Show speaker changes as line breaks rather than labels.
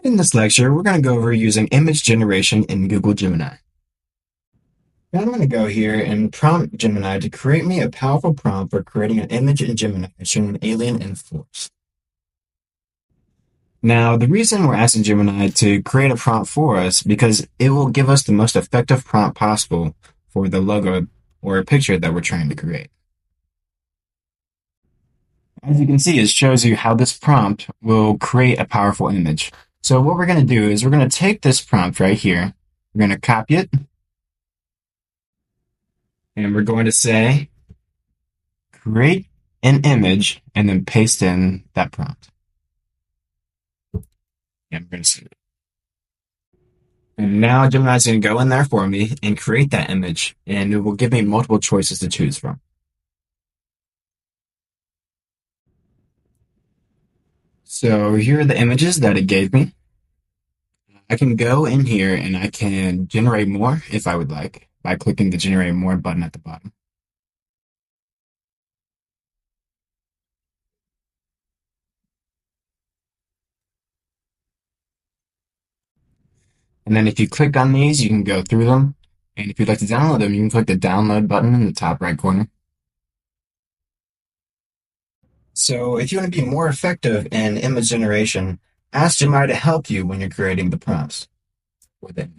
In this lecture, we're going to go over using image generation in Google Gemini. Now I'm going to go here and prompt Gemini to create me a powerful prompt for creating an image in Gemini showing an alien in force. Now, the reason we're asking Gemini to create a prompt for us because it will give us the most effective prompt possible for the logo or picture that we're trying to create. As you can see, it shows you how this prompt will create a powerful image. So what we're going to do is we're going to take this prompt right here, we're going to copy it, and we're going to say, create an image, and then paste in that prompt. And we're going to save it. And now Gemini's going to go in there for me and create that image, and it will give me multiple choices to choose from. So here are the images that it gave me. I can go in here and I can generate more if I would like by clicking the generate more button at the bottom. And then if you click on these, you can go through them. And if you'd like to download them, you can click the download button in the top right corner. So if you want to be more effective in image generation, ask Gemini to help you when you're creating the prompts with it.